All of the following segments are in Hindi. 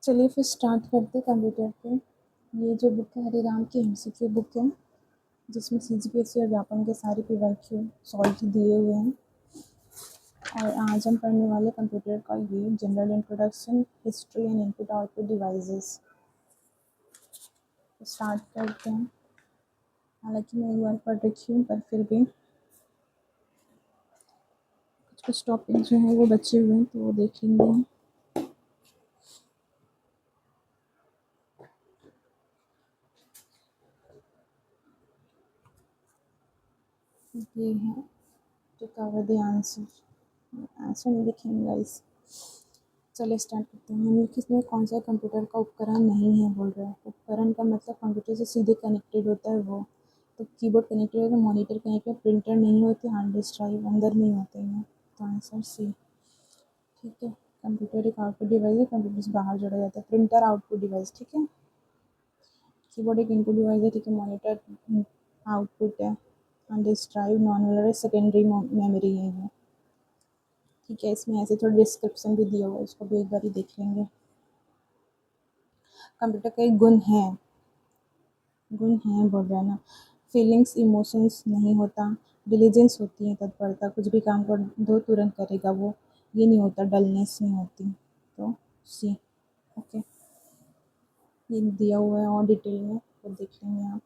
चलिए फिर स्टार्ट करते कंप्यूटर पे। ये जो बुक है हरिराम की एमसीक्यू बुक है, जिसमें सीजीपीएससी और व्यापम के सारे पीवाईक्यू सॉल्व दिए हुए हैं। और आज हम पढ़ने वाले कंप्यूटर का ये general introduction, history and input output devices. Start करते हैं। हालांकि मैं एक बार पढ़ रखी हूँ, पर फिर भी कुछ टॉपिक जो है वो बचे हुए हैं, तो वो देख लेंगे हम। ये है to cover the answer नहीं लिखेंगे गाइस। चलिए स्टार्ट करते हैं। निम्नलिखित में कौन सा कंप्यूटर का उपकरण नहीं है बोल रहा है। उपकरण का मतलब कंप्यूटर से सीधे कनेक्टेड होता है वो। तो कीबोर्ड कनेक्टेड होता है, मॉनिटर कनेक्टेड, प्रिंटर नहीं होते, हार्ड डिस्क ड्राइव अंदर नहीं होते हैं। तो आंसर सी। ठीक है, कंप्यूटर एक आउटपुट डिवाइस है, कंप्यूटर से बाहर जोड़ा जाता है। प्रिंटर आउटपुट डिवाइस, ठीक है। कीबोर्ड एक इनपुट डिवाइस है, ठीक है। मॉनिटर आउटपुट है। Hard disk drive non volar secondary memory है ये। ठीक है, इसमें ऐसे थोड़ा डिस्क्रिप्शन भी दिया हुआ है, इसको भी एक बार ही देख लेंगे। कंप्यूटर का एक गुण है बोल रहा है ना। फीलिंग्स इमोशंस नहीं होता, डिलीजेंस होती है, तत्परता, कुछ भी काम कर दो तुरंत करेगा वो, ये नहीं होता, डलनेस नहीं होती। तो सी। ओके, ये दिया हुआ है और डिटेल में तो देख लेंगे आप।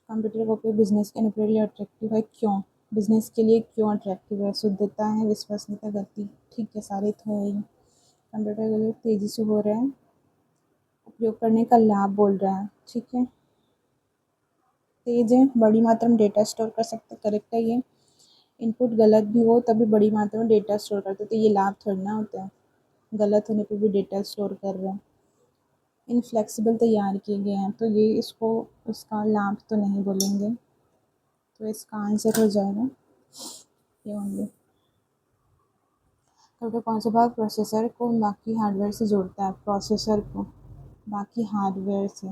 कंप्यूटर का उपयोग बिजनेस के लिए अट्रैक्टिव है, क्यों? बिजनेस के लिए क्यों अट्रैक्टिव है? शुद्धता है, विश्वसनीयता, गति, ठीक है, सारे तो है ही। कंप्यूटर के लिए तेजी से हो रहा है, उपयोग करने का लाभ बोल रहा है, ठीक है। तेज है, बड़ी मात्रा में डेटा स्टोर कर सकते, करेक्ट है ये। इनपुट गलत भी हो तभी बड़ी मात्रा में डेटा स्टोर करते, तो ये लाभ थोड़ी ना होता है, गलत होने पे भी डेटा स्टोर कर रहे हैं। इनफ्लेक्सिबल तैयार किए गए हैं, तो ये इसका लाभ तो नहीं बोलेंगे, तो इसका आंसर हो जाएगा ये होंगे। तो कौन सा भाग प्रोसेसर को बाकी हार्डवेयर से जोड़ता है? प्रोसेसर को बाकी हार्डवेयर से।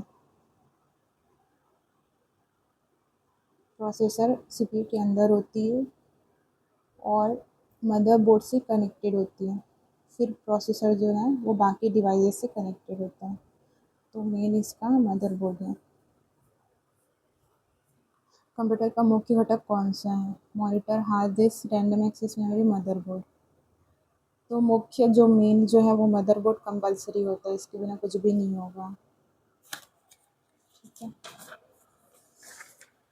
प्रोसेसर सीपीयू के अंदर होती है और मदरबोर्ड से कनेक्टेड होती है। फिर प्रोसेसर जो है वो बाकी डिवाइसेस से कनेक्टेड होता है, तो मेन इसका मदरबोर्ड है। कंप्यूटर का मुख्य घटक कौन सा है? Monitor, hard disk, random access memory, motherboard. तो मुख्य जो मेन जो है वो मदरबोर्ड कंपलसरी होता है, इसके बिना कुछ भी नहीं होगा, ठीक है।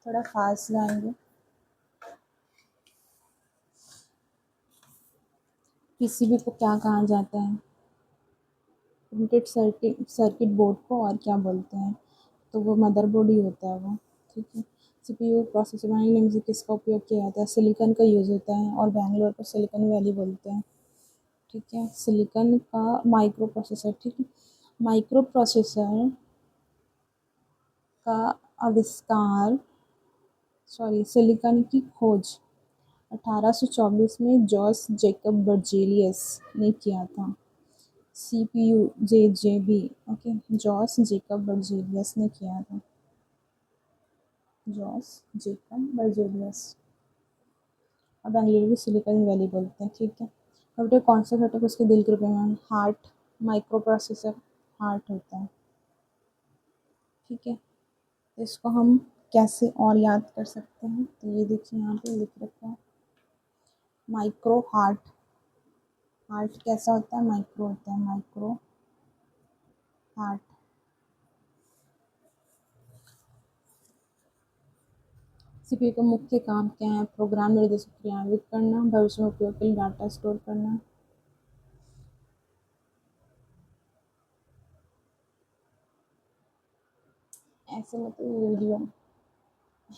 थोड़ा फास्ट जाएंगे। पीसीबी को क्या कहा जाता है? प्रिंटेड सर्किट बोर्ड को और क्या बोलते हैं? तो वो मदरबोर्ड ही होता है वो, ठीक है। सीपीयू प्रोसेसर बनाने में किसका उपयोग किया जाता है? सिलिकॉन का यूज़ होता है, और बैंगलोर को सिलिकॉन वैली बोलते हैं, ठीक है। सिलिकॉन का माइक्रो प्रोसेसर, ठीक है। माइक्रो प्रोसेसर का आविष्कार, सिलिकॉन की खोज 1824 में जॉस जेकब बर्जेलियस ने किया था। सीपीयू जेजेबी, ओके, जॉस जेकब बर्जेलियस ने किया था, जॉस जेकब बर्जेलियस। अब बेंगलुरु की सिलिकॉन वैली बोलते हैं, ठीक है। कंप्यूटर कौन सा घटक उसके दिल के रूप में? हार्ट, माइक्रो प्रोसेसर हार्ट होता है, ठीक है। इसको हम कैसे और याद कर सकते हैं? तो ये देखिए यहाँ पे लिख रखा है, माइक्रो हार्ट। हार्ट कैसा होता है? माइक्रो होता है, माइक्रो हार्ट। सीपीयू का मुख्य काम क्या है? प्रोग्राम निर्देश को क्रियान्वित करना, भविष्य में उपयोग के लिए डाटा स्टोर करना। ऐसे में तो वीडियो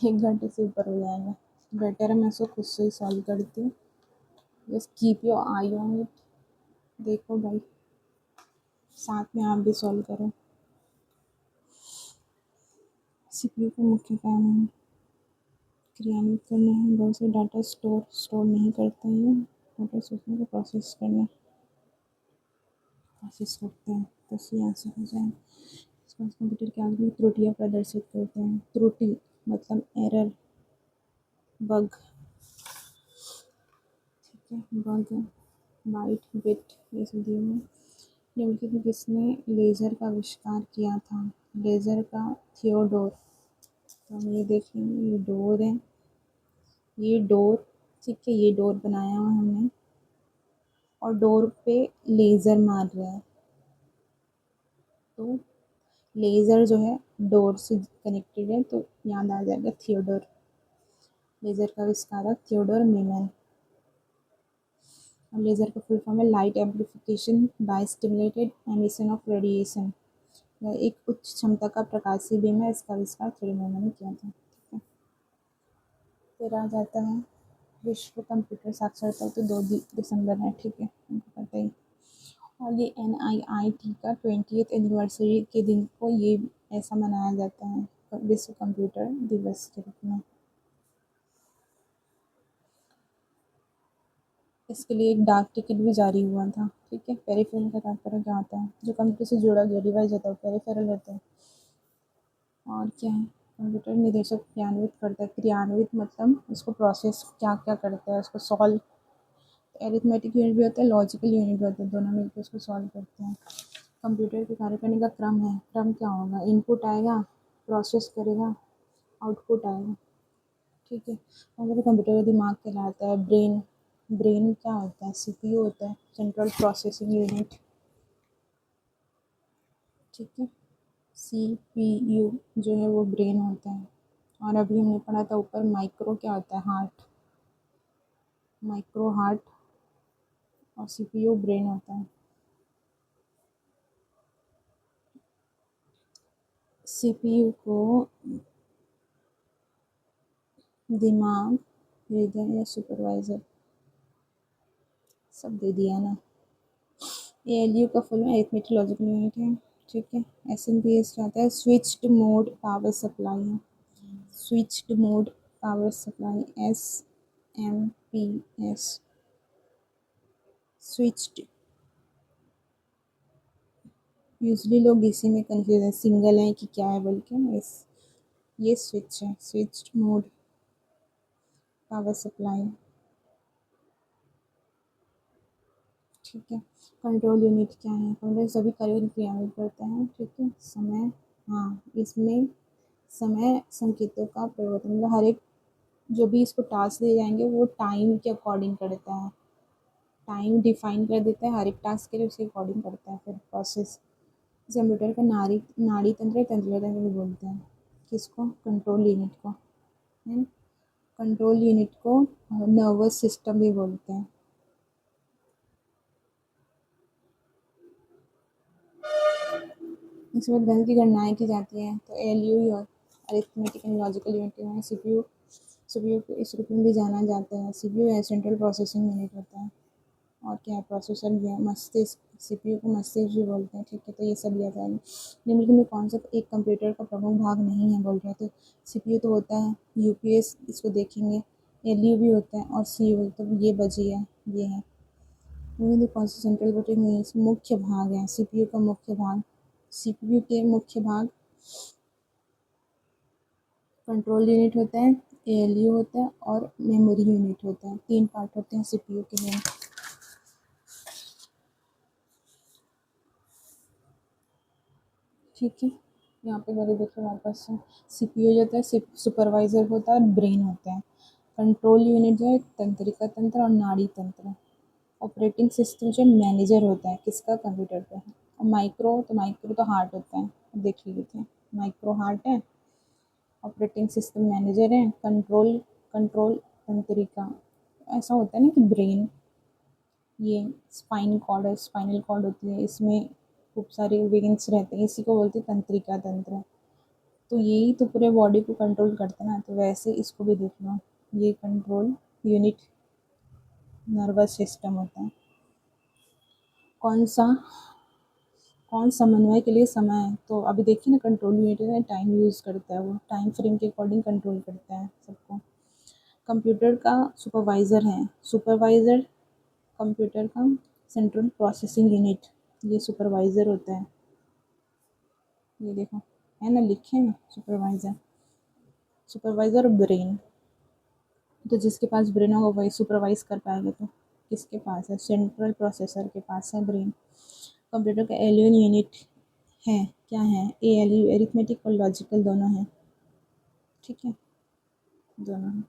1 घंटे से ऊपर हो जाएगा, बेटर है मैं इसको खुद से ही सॉल्व करती हूँ। बस keep your I on it, देखो भाई, साथ में आप भी सॉल्व करो। सीपीयू का मुख्य काम है क्रियान्वित करना है, बहुत से डाटा स्टोर नहीं करते हैं, डाटा सोचने को प्रोसेस करते हैं, तो सही आंसर हो जाए। कंप्यूटर के आगे त्रुटियाँ प्रदर्शित करते हैं। त्रुटि मतलब एरर, बग, ठीक है, बग, बाइट, बिट, ये सब दिए हुए। निम्नलिखित में किसने लेज़र का आविष्कार किया था? लेज़र का थियोडोर। तो हम ये देखेंगे, ये डोर है, ये डोर, ठीक है, ये डोर बनाया हुआ हमने और डोर पे लेज़र मार रहे हैं, तो लेज़र जो है डोर से कनेक्टेड है, तो याद आ जाएगा थियोडोर। लेज़र का आविष्कारक थियोडोर मेमन। और लेज़र का फुल फॉर्म है light amplification by stimulated emission of radiation. यह एक उच्च क्षमता का प्रकाशीय बीम है, इसका आविष्कार थियोडोर मेमन ने किया था। ठीक है, फिर आ जाता है विश्व कंप्यूटर साक्षरता, तो 2 दिसंबर है, ठीक है, हमको पता ही। और ये NIIT का 20th एनिवर्सरी के दिन को ये ऐसा मनाया जाता है, विश्व कंप्यूटर दिवस के रूप में। इसके लिए एक डाक टिकट भी जारी हुआ था, ठीक है। पेरिफेरल का तात्पर्य क्या होता है? जो कंप्यूटर से जुड़ा गया डिवाइस होता है वो पेरिफेरल होता है। और क्या है? कंप्यूटर निदेशक क्रियान्वित करता है। क्रियान्वित मतलब उसको प्रोसेस क्या क्या करता है, उसको सॉल्व। एरिथमेटिक यूनिट भी होता है, लॉजिकल यूनिट भी होता है, दोनों मिलकर उसको सॉल्व करते हैं। कंप्यूटर के कार्य करने का क्रम है, क्रम क्या होगा? इनपुट आएगा, प्रोसेस करेगा, आउटपुट आएगा, ठीक है। और कंप्यूटर का दिमाग कहलाता है ब्रेन। ब्रेन क्या होता है? CPU होता है, सेंट्रल प्रोसेसिंग यूनिट, ठीक है। CPU जो है वो ब्रेन होता है। और अभी हमने पढ़ा था ऊपर माइक्रो क्या होता है? हार्ट। माइक्रो हार्ट और CPU ब्रेन होता है। CPU को दिमाग, हृदय या सुपरवाइजर सब दे दिया ना। ALU का फुल में अरिथमेटिक लॉजिकल यूनिट है, ठीक है। SMPS चाहता है स्विच्ड मोड पावर सप्लाई है। Switched mode power supply, SMPS। Switched, usually लोग इसी में कंफ्यूज है, सिंगल है कि क्या है बोल के। ये स्विच है, स्विच्ड मोड पावर सप्लाई, ठीक है। कंट्रोल यूनिट क्या है? कंट्रोल सभी कार्यों को क्रियान्वित करता है, ठीक है। समय, हाँ, इसमें समय संकेतों का परिवर्तन, मतलब हर एक जो भी इसको टास्क दिए जाएंगे वो टाइम के अकॉर्डिंग करता है, टाइम डिफाइन कर देता है हर एक टास्क के लिए, उसके अकॉर्डिंग करता है फिर प्रोसेस। कंप्यूटर का नाड़ी तंत्र, तंत्रिका तंत्र भी बोलते हैं। किसको? कंट्रोल यूनिट को, है ना। कंट्रोल यूनिट को नर्वस सिस्टम भी बोलते हैं। इसमें गणित की गणनाएँ की जाती हैं, तो ALU ही और अरिथमेटिक एंड लॉजिकल यूनिट में CPU को इस रूप में भी जाना जाता है। CPU है सेंट्रल प्रोसेसिंग यूनिट होता है। और क्या है? प्रोसेसर भी है, मस्तिष्क। CPU को मस्तिष्क भी बोलते हैं, ठीक है। तो ये सब याद आएगा। निम्नलिखित में कौन सा एक कंप्यूटर का प्रमुख भाग नहीं है बोल रहे हैं? तो CPU तो होता है, UPS इसको देखेंगे, ALU भी होता है और CPU, तो ये बची है, ये है। कौन सा सेंट्रल प्रोसेसिंग मुख्य भाग है? CPU का मुख्य भाग, CPU के मुख्य भाग कंट्रोल यूनिट होता है, ALU होता है और मेमोरी यूनिट होता है। 3 पार्ट होते हैं CPU के लिए, ठीक है। यहाँ पे मेरे देखो वापस से CPU जो होता है सुपरवाइजर होता है और ब्रेन होता है। कंट्रोल यूनिट जो है तंत्रिका तंत्र और नाड़ी तंत्र। ऑपरेटिंग सिस्टम जो मैनेजर होता है किसका? कंप्यूटर का। और माइक्रो तो हार्ट होता है, देख लीजिए, माइक्रो हार्ट है। ऑपरेटिंग सिस्टम मैनेजर है। कंट्रोल तंत्रिका, ऐसा होता है ना कि ब्रेन, ये स्पाइन कॉर्ड है, स्पाइनल कॉर्ड होती है, इसमें खूब सारे वेन्स रहते हैं, इसी को बोलते हैं तंत्रिका तंत्र। तो यही तो पूरे बॉडी को कंट्रोल करता है ना, तो वैसे इसको भी देख लो, ये कंट्रोल यूनिट नर्वस सिस्टम होता है। कौन सा कौन समन्वय के लिए समय है? तो अभी देखिए ना, कंट्रोल यूनिट है, टाइम यूज़ करता है, वो टाइम फ्रेम के अकॉर्डिंग कंट्रोल करता है सबको। कंप्यूटर का सुपरवाइज़र है। सुपरवाइज़र कंप्यूटर का सेंट्रल प्रोसेसिंग यूनिट, ये सुपरवाइज़र होता है। ये देखो, है ना, लिखे हैं सुपरवाइज़र। सुपरवाइज़र और ब्रेन, तो जिसके पास ब्रेन होगा वही सुपरवाइज कर पाएगा। तो किसके पास है? सेंट्रल प्रोसेसर के पास है ब्रेन। कंप्यूटर का एलियन यूनिट है क्या है? ALU एरिथमेटिक और लॉजिकल दोनों हैं, ठीक है, दोनों हैं।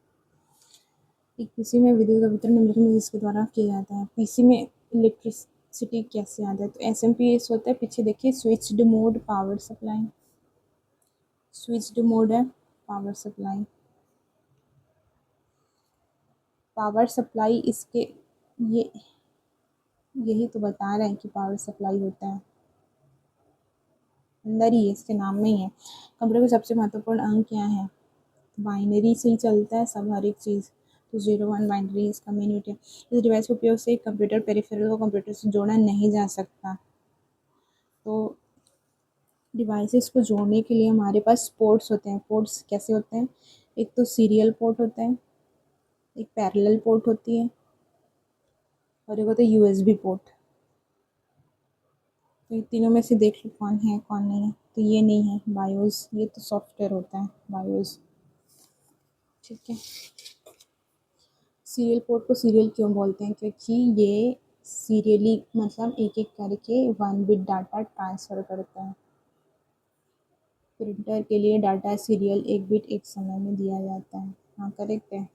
एक पीसी में विद्युत का वितरण निम्नलिखित में जिसके द्वारा किया जाता है। पीसी में इलेक्ट्रिसिटी कैसे आता है? तो एसएमपीएस होता है, पीछे देखिए switched mode power supply, switched mode है पावर सप्लाई, पावर सप्लाई इसके ये यही तो बता रहे हैं कि पावर सप्लाई होता है, अंदर ही है, इसके नाम में ही है। कंप्यूटर के सबसे महत्वपूर्ण अंग क्या है? बाइनरी से ही चलता है सब, हर एक चीज़, तो 0 1 बाइनरी इसका मेन यूनिट है। इस डिवाइस के उपयोग से कंप्यूटर पेरिफेरल को कंप्यूटर से जोड़ा नहीं जा सकता। तो डिवाइसेस को जोड़ने के लिए हमारे पास पोर्ट्स होते हैं। पोर्ट्स कैसे होते हैं? एक तो सीरियल पोर्ट होता है, एक पैरेलल पोर्ट होती है, और एक होता है यूएसबी पोर्ट। तो ये तीनों में से देख लो कौन है कौन नहीं है। तो ये नहीं है बायोस, ये तो सॉफ्टवेयर होता है बायोस, ठीक है। सीरियल पोर्ट को सीरियल क्यों बोलते हैं? क्योंकि ये सीरियली मतलब एक एक करके 1 बिट डाटा ट्रांसफ़र करता है। प्रिंटर के लिए डाटा सीरियल 1 बिट एक समय में दिया जाता है। हाँ, करेक्ट है।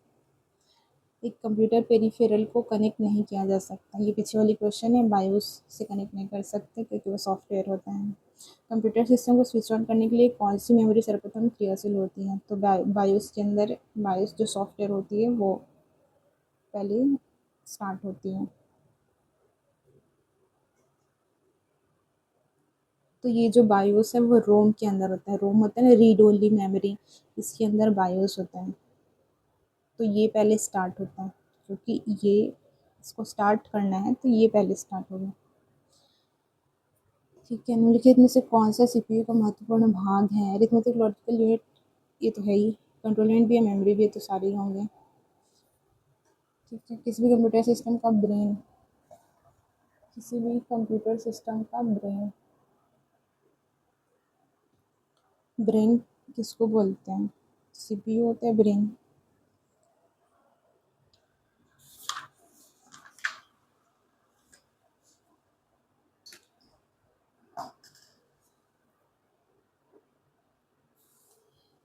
एक कंप्यूटर पेरिफेरल को कनेक्ट नहीं किया जा सकता। ये पीछे वाली क्वेश्चन है, बायोस से कनेक्ट नहीं कर सकते क्योंकि वो सॉफ्टवेयर होता है। कंप्यूटर सिस्टम को स्विच ऑन करने के लिए कौन सी मेमोरी सर्वप्रथम क्रियाशील होती है? तो बायोस के अंदर, बायोस जो सॉफ्टवेयर होती है वो पहले स्टार्ट होती है। तो ये जो बायोस है वो रोम के अंदर होता है। रोम होता है ना, रीड ओनली मेमोरी, इसके अंदर बायोस होता है। तो ये पहले स्टार्ट होता है क्योंकि ये इसको स्टार्ट करना है, तो ये पहले स्टार्ट होगा, ठीक है। निम्नलिखित में से कौन सा सीपीयू का महत्वपूर्ण भाग है? अरिथमेटिक लॉजिकल यूनिट, ये तो है ही। कंट्रोल यूनिट भी है, मेमोरी भी है, तो सारे ही होंगे, ठीक है। किसी भी कंप्यूटर सिस्टम का ब्रेन, किसी भी कंप्यूटर सिस्टम का ब्रेन, ब्रेन किसको बोलते हैं? सीपीयू होता है ब्रेन।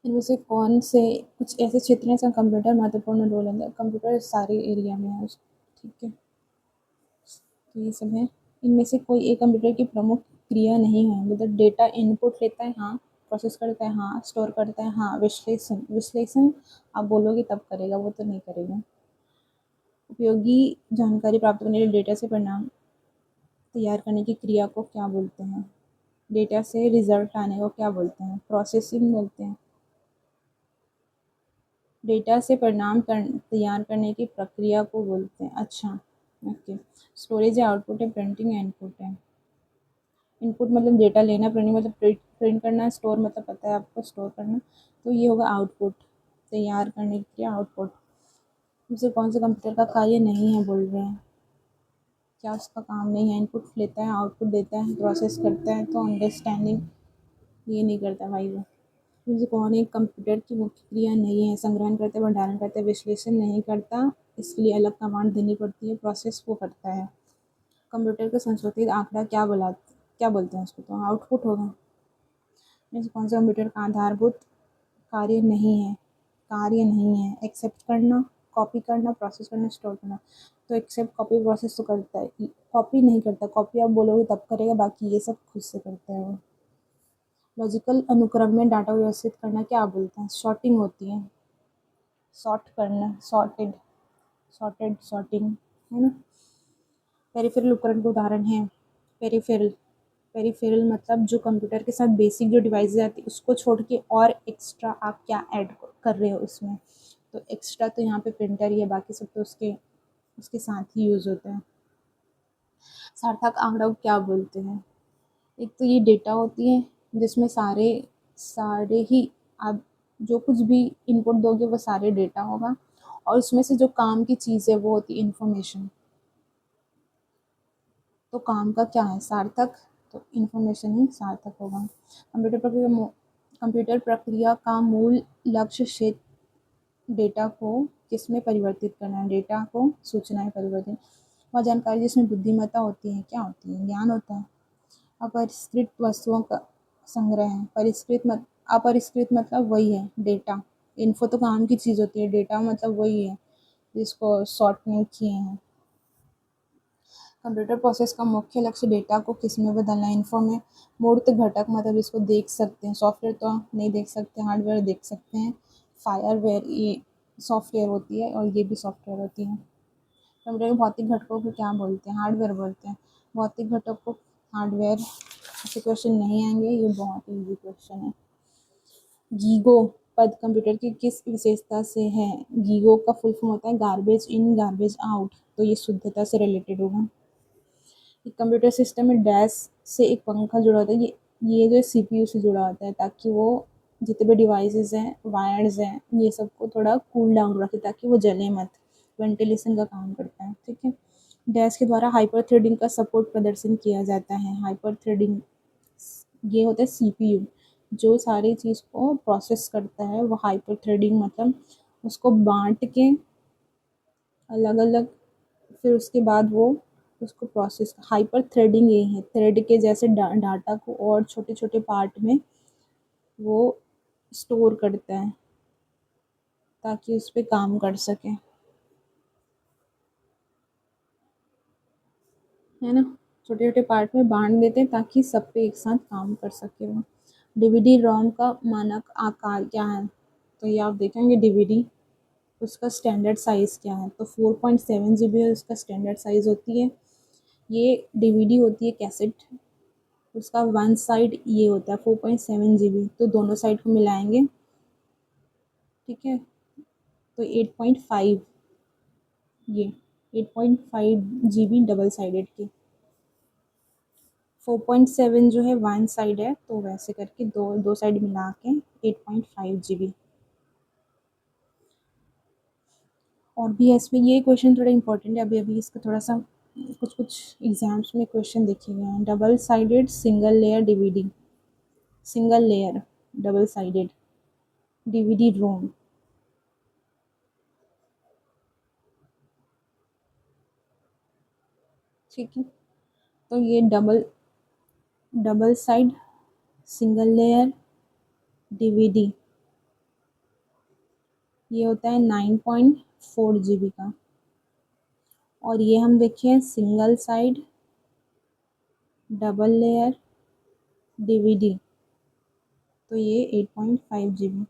इनमें से कौन से कुछ ऐसे क्षेत्र हैं जहाँ कंप्यूटर महत्वपूर्ण रोल है? कंप्यूटर सारे एरिया में है, ठीक है, तो ये सब है। इनमें से कोई एक कंप्यूटर की प्रमुख क्रिया नहीं है? मतलब डेटा इनपुट लेता है, हाँ। प्रोसेस करता है, हाँ। स्टोर करता है, हाँ। विश्लेषण, विश्लेषण आप बोलोगे तब करेगा, वो तो नहीं करेगा। उपयोगी जानकारी प्राप्त करने के लिए डेटा से परिणाम तैयार करने की क्रिया को क्या बोलते हैं? डेटा से रिजल्ट आने को क्या बोलते हैं? प्रोसेसिंग बोलते हैं। डेटा से परिणाम तैयार करने की प्रक्रिया को बोलते हैं, अच्छा, ओके। स्टोरेज या आउटपुट है, प्रिंटिंग या इनपुट है? इनपुट मतलब डेटा लेना, प्रिंटिंग मतलब प्रिंट करना, स्टोर मतलब पता है आपको स्टोर करना, तो ये होगा आउटपुट, तैयार करने की क्रिया आउटपुट। उसे कौन से कंप्यूटर का कार्य नहीं है बोल रहे हैं? क्या उसका काम नहीं है? इनपुट लेता है, आउटपुट देता है, प्रोसेस करता है, तो अंडरस्टैंडिंग ये नहीं करता भाई वो। मुझे कौन एक कंप्यूटर की मुख्य क्रिया नहीं है? संग्रहण करता है, भंडारण करता है, विश्लेषण नहीं करता, इसके लिए अलग कमांड देनी पड़ती है, प्रोसेस वो करता है। कंप्यूटर का संशोधित आंकड़ा क्या बोलते हैं उसको? तो आउटपुट होगा। मीन्स कौन सा कंप्यूटर का आधारभूत कार्य नहीं है? एक्सेप्ट करना, कॉपी करना, प्रोसेस करना, स्टोर करना। तो एक्सेप्ट, कॉपी, प्रोसेस तो करता है, कॉपी नहीं करता। कॉपी आप बोलोगे तब करेगा, बाकी ये सब खुद से करता है वो। लॉजिकल अनुक्रम में डाटा व्यवस्थित करना क्या बोलते हैं? सॉर्टिंग होती है, सॉर्ट करना, सॉर्टेड, सॉर्टिंग, है ना। पेरिफेरल उपकरण के उदाहरण हैं। पेरिफेरल, पेरिफेरल मतलब जो कंप्यूटर के साथ बेसिक जो डिवाइस आती है उसको छोड़ के और एक्स्ट्रा आप क्या ऐड कर रहे हो उसमें। तो एक्स्ट्रा तो यहाँ पे प्रिंटर ही है, बाकी सब तो उसके उसके साथ ही यूज़ होता है। सार्थक आंकड़ा को क्या बोलते हैं? एक तो ये डेटा होती है जिसमें सारे सारे ही आप जो कुछ भी इनपुट दोगे वो सारे डेटा होगा, और उसमें से जो काम की चीज़ है वो होती है इंफॉर्मेशन। तो काम का क्या है? सार्थक, तो इन्फॉर्मेशन ही सार्थक होगा। कंप्यूटर प्रक्रिया का मूल लक्ष्य क्षेत्र डेटा को किसमें परिवर्तित करना है? डेटा को सूचनाएं परिवर्तित, वह जानकारी जिसमें बुद्धिमत्ता होती है क्या होती है? ज्ञान होता है। अपरिष्कृत वस्तुओं का संग्रह है। अपरिष्कृत मतलब वही है डेटा। इन्फो तो काम की चीज़ होती है, डेटा मतलब वही है जिसको सॉर्ट नहीं किए हैं। कंप्यूटर प्रोसेस का मुख्य लक्ष्य डेटा को किस में बदलना है, इन्फो में। मूर्त घटक मतलब इसको देख सकते हैं, सॉफ्टवेयर तो नहीं देख सकते, हार्डवेयर देख सकते हैं। फायरवेयर ये सॉफ्टवेयर होती है और ये भी सॉफ्टवेयर होती है। कंप्यूटर के भौतिक घटकों को क्या बोलते हैं, हार्डवेयर बोलते हैं। भौतिक घटक को हार्डवेयर। ऐसे क्वेश्चन नहीं आएंगे, ये बहुत ईजी क्वेश्चन है। गीगो पद कंप्यूटर की किस विशेषता से है। गीगो का फुल फॉर्म होता है गार्बेज इन गार्बेज आउट, तो ये शुद्धता से रिलेटेड होगा। एक कंप्यूटर सिस्टम में डैश से एक पंखा जुड़ा होता है, ये जो सीपीयू से जुड़ा होता है ताकि वो जितने भी डिवाइसेस हैं, वायर्स हैं, ये सबको थोड़ा कूल डाउन रखे ताकि वो जले मत। वेंटिलेशन का काम करता है, ठीक है। डैश के द्वारा हाइपर थ्रेडिंग का सपोर्ट प्रदर्शन किया जाता है। हाइपर थ्रेडिंग ये होता है सीपीयू जो सारी चीज़ को प्रोसेस करता है, वो हाइपर थ्रेडिंग मतलब उसको बांट के अलग अलग, फिर उसके बाद वो उसको प्रोसेस। हाइपर थ्रेडिंग ये है, थ्रेड के जैसे डाटा को और छोटे छोटे पार्ट में वो स्टोर करता है ताकि उस पर काम कर सके, है ना। छोटे छोटे पार्ट में बांट देते हैं ताकि सब पे एक साथ काम कर सके वो। डीवीडी रोम का मानक आकार क्या है, तो ये आप देखेंगे डीवीडी उसका स्टैंडर्ड साइज़ क्या है, तो 4.7 GB उसका स्टैंडर्ड साइज़ होती है। ये डीवीडी होती है कैसेट, उसका वन साइड ये होता है 4.7 GB, तो दोनों साइड को मिलाएंगे, ठीक है, तो 8.5, ये 8.5 GB डबल साइडेड की। 4.7 जो है वन साइड है, तो वैसे करके दो दो साइड मिला के 8.5 GB। और भी है इसमें, ये क्वेश्चन थोड़ा इंपॉर्टेंट है, अभी अभी इसका थोड़ा सा कुछ कुछ एग्जाम्स में क्वेश्चन देखे गए हैं। Double sided single layer DVD, single layer double sided DVD ROM, ठीक है। तो ये double double side single layer DVD ये होता है 9.4 GB का। और ये हम देखें single side double layer DVD, तो ये 8.5 GB।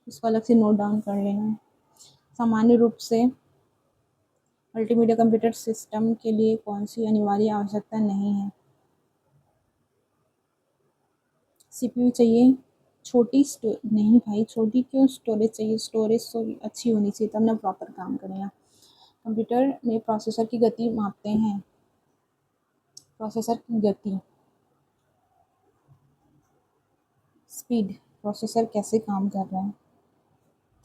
इसको अलग से नोट डाउन कर लेना है। सामान्य रूप से मल्टीमीडिया कंप्यूटर सिस्टम के लिए कौन सी अनिवार्य आवश्यकता नहीं है। सीपीयू चाहिए, छोटी नहीं भाई, छोटी क्यों, स्टोरेज चाहिए, स्टोरेज तो अच्छी होनी चाहिए तब ना प्रॉपर काम करेगा। कंप्यूटर में प्रोसेसर की गति मापते हैं, प्रोसेसर की गति स्पीड, प्रोसेसर कैसे काम कर रहा है,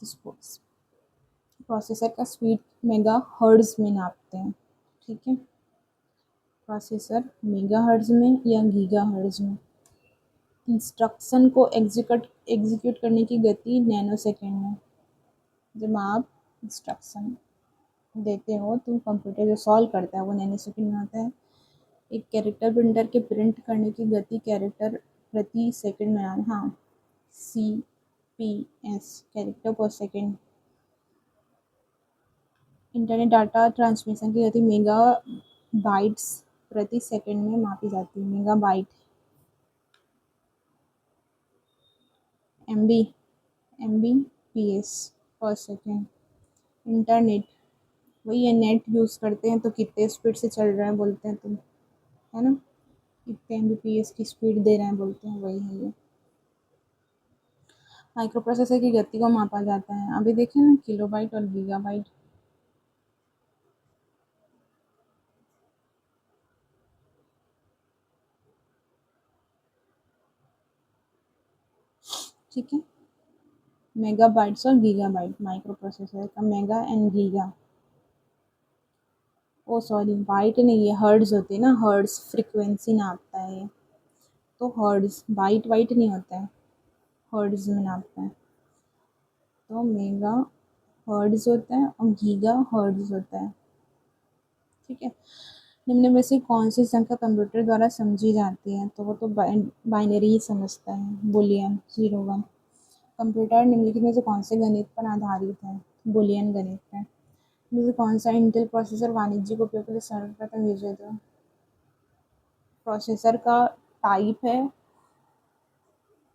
तो प्रोसेसर का स्पीड मेगा हर्ट्ज में नापते हैं, ठीक है। प्रोसेसर मेगा हर्ट्ज में या गीगा हर्ट्ज में। इंस्ट्रक्शन को एग्जीक्यूट करने की गति नैनो सेकेंड में। जब आप इंस्ट्रक्शन देते हो तो कंप्यूटर जो सॉल्व करता है वो नैनो सेकेंड में आता है। एक कैरेक्टर प्रिंटर के प्रिंट करने की गति कैरेक्टर प्रति सेकंड में हाँ, CPS कैरेक्टर पर सेकंड। इंटरनेट डाटा ट्रांसमिशन की गति मेगा बाइट्स प्रति सेकंड में मापी जाती है, मेगा बाइट। MBPS पर सेकंड। इंटरनेट वही है, नेट यूज़ करते हैं तो कितने स्पीड से चल रहा है बोलते हैं तुम, है ना, कितने MBPS की स्पीड दे रहे हैं बोलते हैं, वही है ये। माइक्रो प्रोसेसर की गति को मापा जाता है, अभी देखें ना, किलोबाइट और गीगाबाइट। ठीक है, मेगाबाइट्स और गीगाबाइट माइक्रो प्रोसेसर का, mega and giga. Oh sorry, byte नहीं, ये हर्ट्ज होती है ना, हर्ट्ज फ्रिक्वेंसी नापता है ये, तो हर्ट्ज, बाइट वाइट नहीं होता है, हर्ट्ज में नापता है। तो मेगा हर्ट्ज होता है और गीगा हर्ट्ज होता है, ठीक है। निम्न में से कौन सी संख्या कंप्यूटर द्वारा समझी जाती है? तो वो तो बाइनरी ही समझता है, बुलियन 0 1। कंप्यूटर निम्नलिखित में से कौन से गणित पर आधारित है? बुलियन गणित पर। इनमें से कौन सा इंटेल प्रोसेसर वाणिज्यिक उपयोग के लिए सर्वप्रथम विकसित हुआ? प्रोसेसर का टाइप है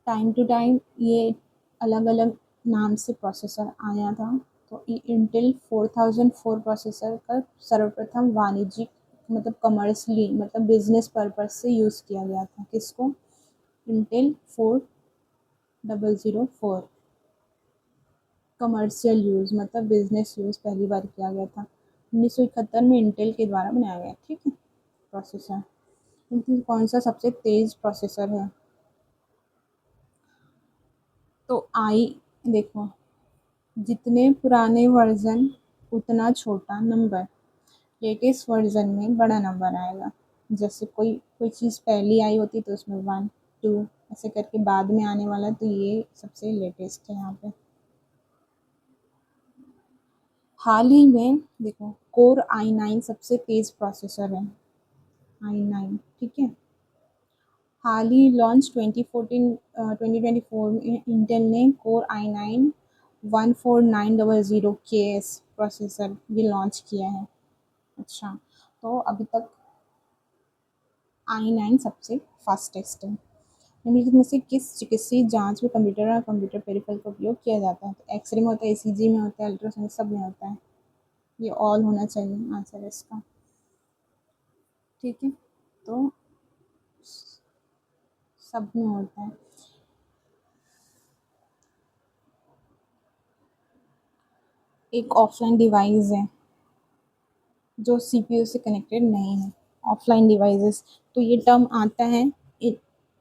टाइम टू टाइम, ये अलग अलग नाम से प्रोसेसर आया था। तो इंटेल 4004 प्रोसेसर का सर्वप्रथम वाणिज्यिक मतलब कमर्शियली मतलब बिजनेस पर्पज से यूज़ किया गया था। किसको? इंटेल 4004 कमर्शियल यूज़ मतलब बिजनेस यूज़ पहली बार किया गया था। 1971 में इंटेल के द्वारा बनाया गया। ठीक है, प्रोसेसर। इनमें कौन सा सबसे तेज़ प्रोसेसर है? तो आई देखो, जितने पुराने वर्जन उतना छोटा नंबर, लेटेस्ट वर्जन में बड़ा नंबर आएगा। जैसे कोई कोई चीज़ पहली आई होती तो उसमें 1 2 ऐसे करके बाद में आने वाला, तो ये सबसे लेटेस्ट है यहाँ पे। हाल ही में देखो, कोर i9 सबसे तेज़ प्रोसेसर है, i9। ठीक है, हाल ही लॉन्च 2024 में इंटेल ने कोर i9 14900KS प्रोसेसर ये लॉन्च किया है। अच्छा, तो अभी तक i9 सबसे फास्टेस्ट है। निम्नलिखित में से किस चिकित्सीय जांच में कंप्यूटर और कंप्यूटर पेरिफेरल का उपयोग किया जाता है? तो एक्सरे में होता है, ईसीजी में होता है, अल्ट्रासाउंड सब में होता है। ये ऑल होना चाहिए आंसर इसका। ठीक है, तो सब में होता है। एक ऑफलाइन डिवाइस है जो सीपीयू से कनेक्टेड नहीं है। ऑफलाइन डिवाइसेस, तो ये टर्म आता है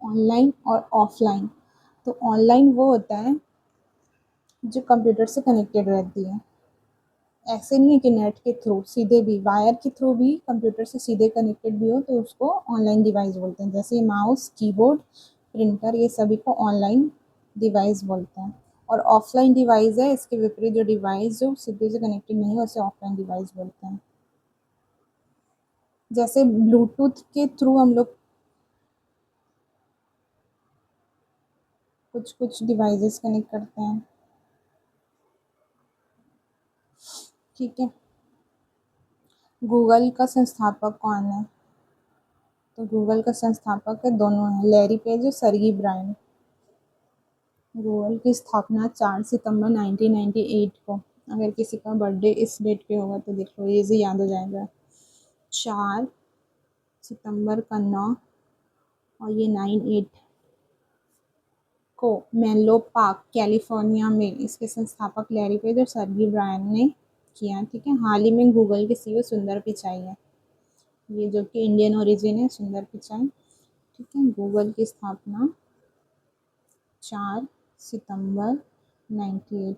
ऑनलाइन और ऑफलाइन। तो ऑनलाइन वो होता है जो कंप्यूटर से कनेक्टेड रहती है। ऐसे नहीं है कि नेट के थ्रू, सीधे भी वायर के थ्रू भी कंप्यूटर से सीधे कनेक्टेड भी हो तो उसको ऑनलाइन डिवाइस बोलते हैं। जैसे माउस, कीबोर्ड, प्रिंटर, ये सभी को ऑनलाइन डिवाइस बोलते हैं। और ऑफलाइन डिवाइस है इसके विपरीत, जो डिवाइस जो सीपीयू से कनेक्टेड नहीं है उसे ऑफलाइन डिवाइस बोलते हैं। जैसे ब्लूटूथ के थ्रू हम लोग कुछ कुछ डिवाइसेस कनेक्ट करते हैं। ठीक है, गूगल का संस्थापक कौन है? तो गूगल का संस्थापक है, दोनों हैं, लैरी पेज और सर्गी ब्रायन। गूगल की स्थापना 4 सितंबर 1998 को। अगर किसी का बर्थडे इस डेट पे होगा तो देख लो, ये से याद हो जाएगा। 4 सितंबर का 9 और ये 98 को मेनलो पार्क कैलिफोर्निया में इसके संस्थापक लैरी पेज और सर्गी ब्रायन ने किया। ठीक है, हाल ही में गूगल के सीईओ सुंदर पिचाई है, ये जो कि इंडियन ओरिजिन है, सुंदर पिचाई। ठीक है, गूगल की स्थापना 4 सितंबर 98।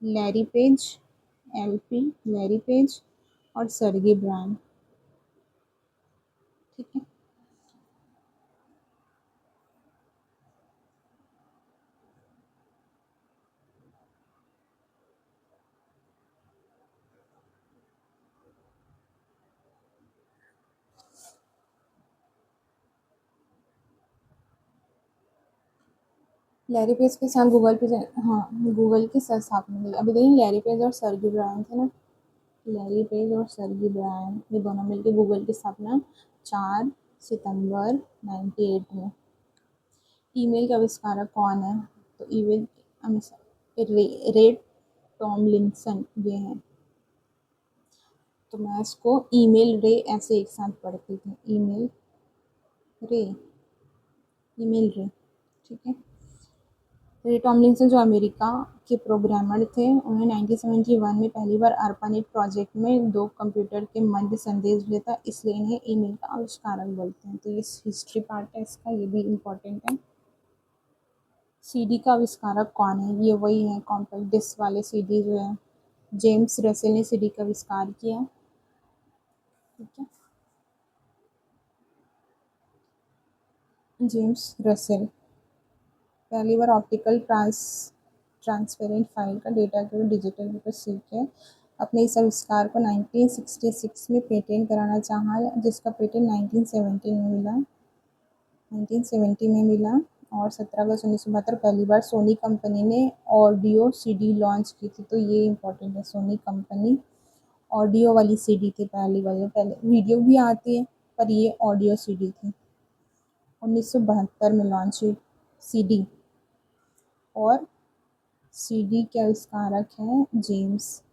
Larry page, LP Larry page और सर्गी ब्रायन। ठीक है, लैरी पेज के साथ गूगल पे हाँ, गूगल की संस्थापना हुई। अभी देखिए, लैरी पेज और सर्गी ब्रायन थे ना, लैरी पेज और सर्गी ब्रायन ये दोनों मिलकर गूगल की स्थापना 4 सितंबर 98 में। ईमेल के आविष्कारक कौन है? तो ईमेल रे टॉमलिंसन ये है। तो मैं इसको ईमेल रे ऐसे एक साथ पढ़ती थी, ईमेल रे, ईमेल रे। ठीक है, रे टॉमलिंसन जो अमेरिका के प्रोग्रामर थे, उन्होंने 1971 में पहली बार ARPANET प्रोजेक्ट में 2 कंप्यूटर के मध्य संदेश भेजा था, इसलिए इन्हें ईमेल का आविष्कारक बोलते हैं। तो ये हिस्ट्री पार्ट है इसका, ये भी इम्पोर्टेंट है। सीडी का आविष्कारक कौन है? ये वही है, कॉम्पैक्ट डिस्क वाले सीडी जो है, जेम्स रसेल ने सीडी का आविष्कार किया। ठीक है, जेम्स रसेल पहली बार ऑप्टिकल ट्रांसपेरेंट फाइल का डेटा को डिजिटल रूप में सीखे। अपने इस आविष्कार को 1966 में पेटेंट कराना चाहा, जिसका पेटेंट 1970 में मिला। और 17 अगस्त 1972 पहली बार सोनी कंपनी ने ऑडियो सीडी लॉन्च की थी। तो ये इम्पोर्टेंट है, सोनी कंपनी ऑडियो वाली सीडी थी पहली वाली। पहले वीडियो भी आती है, पर ये ऑडियो सीडी थी। 1972 में लॉन्च हुई सीडी। और सीडी के आविष्कारक हैं जेम्स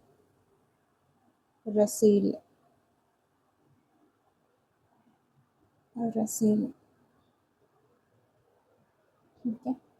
रसेल। रसेल, ठीक है।